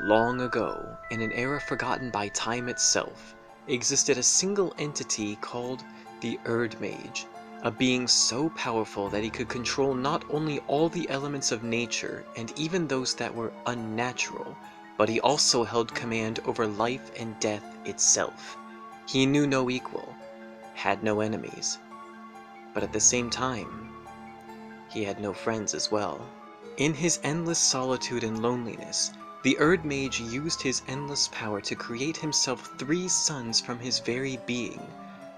Long ago, in an era forgotten by time itself, existed a single entity called the Erdmage, a being so powerful that he could control not only all the elements of nature and even those that were unnatural, but he also held command over life and death itself. He knew no equal, had no enemies, but at the same time, he had no friends as well. In his endless solitude and loneliness, the Erdmage used his endless power to create himself 3 sons from his very being.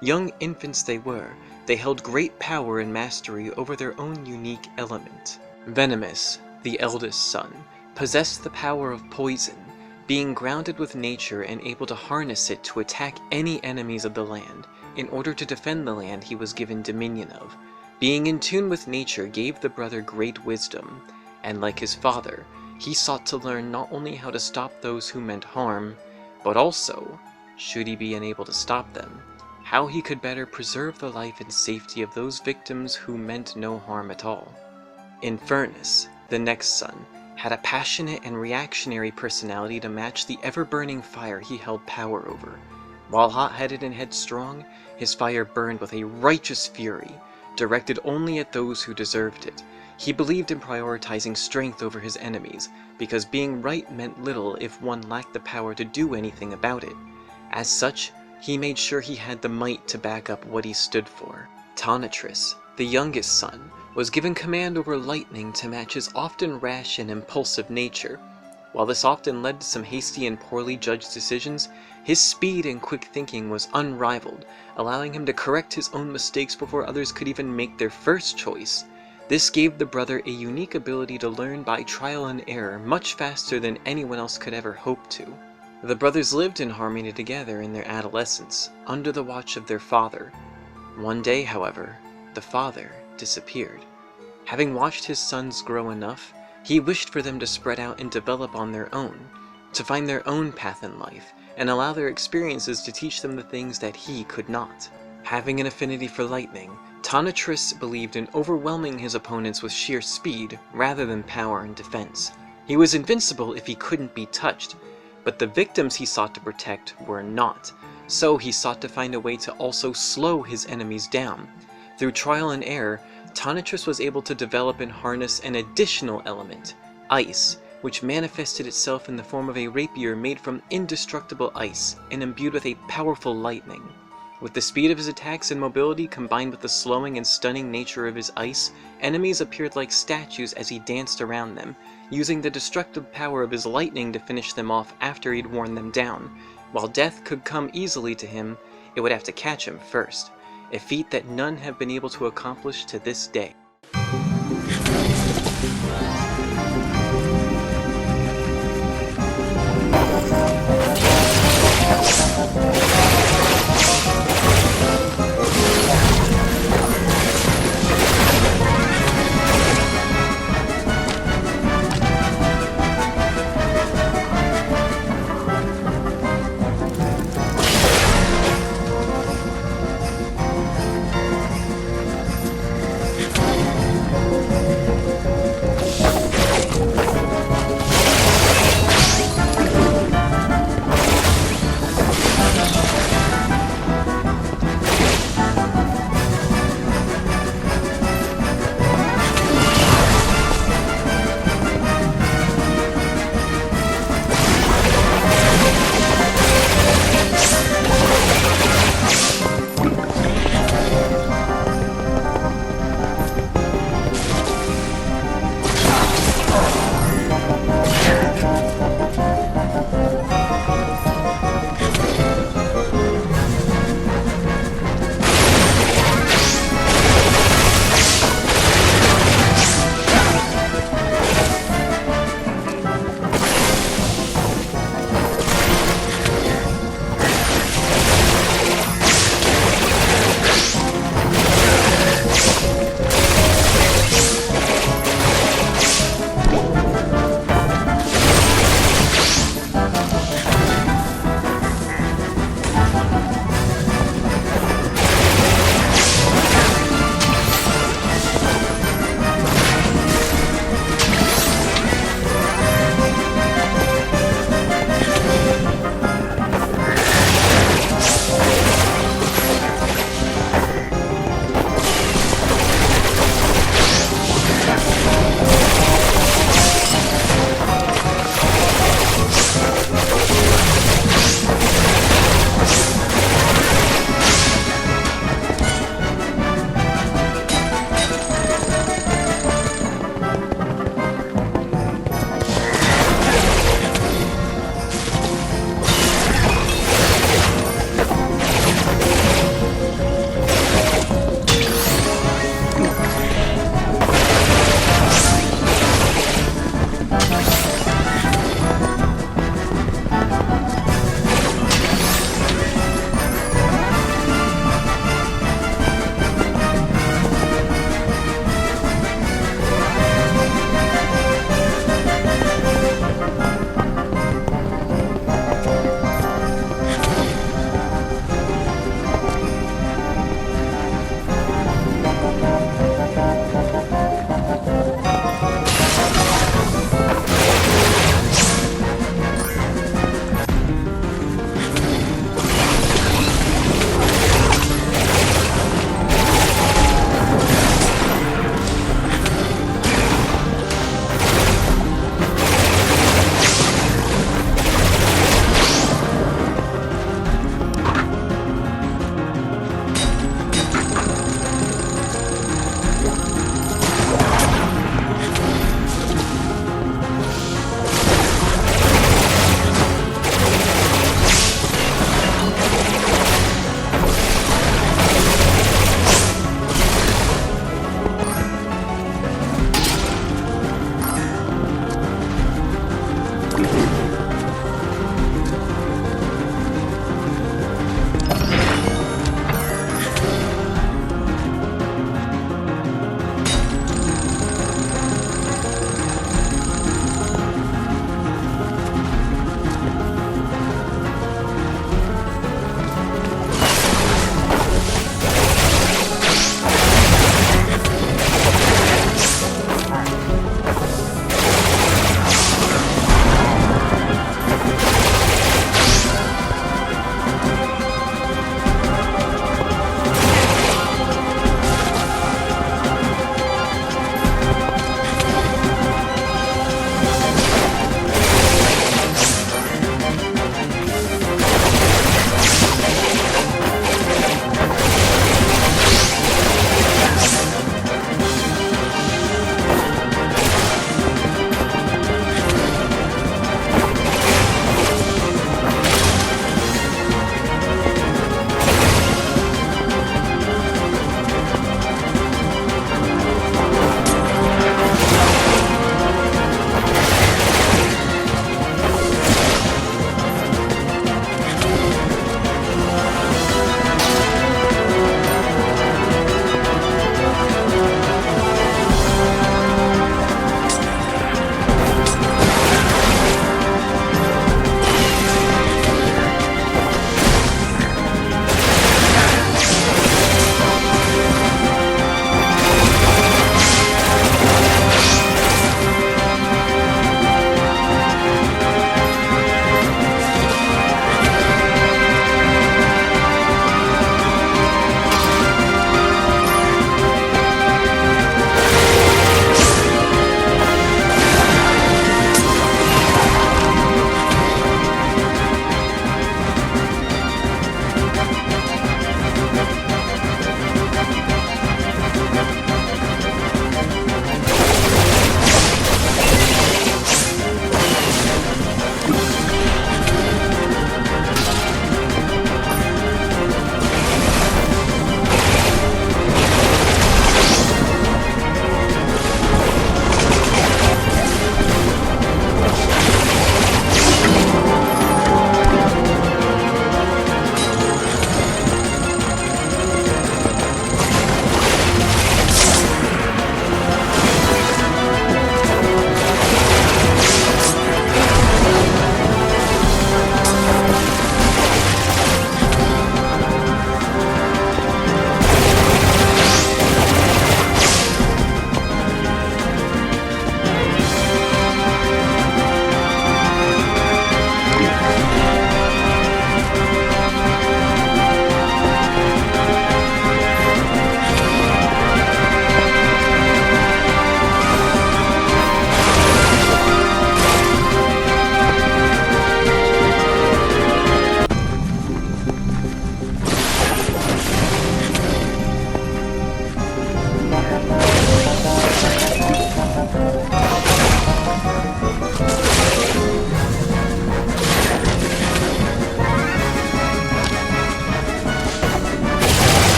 Young infants they were, they held great power and mastery over their own unique element. Venomous, the eldest son, possessed the power of poison, being grounded with nature and able to harness it to attack any enemies of the land, in order to defend the land he was given dominion of. Being in tune with nature gave the brother great wisdom, and like his father, he sought to learn not only how to stop those who meant harm, but also, should he be unable to stop them, how he could better preserve the life and safety of those victims who meant no harm at all. Infernus, the next son, had a passionate and reactionary personality to match the ever-burning fire he held power over. While hot-headed and headstrong, his fire burned with a righteous fury, directed only at those who deserved it. He believed in prioritizing strength over his enemies, because being right meant little if one lacked the power to do anything about it. As such, he made sure he had the might to back up what he stood for. Tonnetris, the youngest son, was given command over lightning to match his often rash and impulsive nature. While this often led to some hasty and poorly judged decisions, his speed and quick thinking was unrivaled, allowing him to correct his own mistakes before others could even make their first choice. This gave the brother a unique ability to learn by trial and error much faster than anyone else could ever hope to. The brothers lived in harmony together in their adolescence, under the watch of their father. One day, however, the father disappeared. Having watched his sons grow enough, he wished for them to spread out and develop on their own, to find their own path in life, and allow their experiences to teach them the things that he could not. Having an affinity for lightning, Tonnetris believed in overwhelming his opponents with sheer speed rather than power and defense. He was invincible if he couldn't be touched, but the victims he sought to protect were not, so he sought to find a way to also slow his enemies down. Through trial and error, Tonnetris was able to develop and harness an additional element, ice, which manifested itself in the form of a rapier made from indestructible ice and imbued with a powerful lightning. With the speed of his attacks and mobility combined with the slowing and stunning nature of his ice, enemies appeared like statues as he danced around them, using the destructive power of his lightning to finish them off after he'd worn them down. While death could come easily to him, it would have to catch him first, a feat that none have been able to accomplish to this day.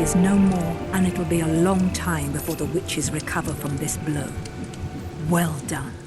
is no more, and it'll be a long time before the witches recover from this blow. Well done.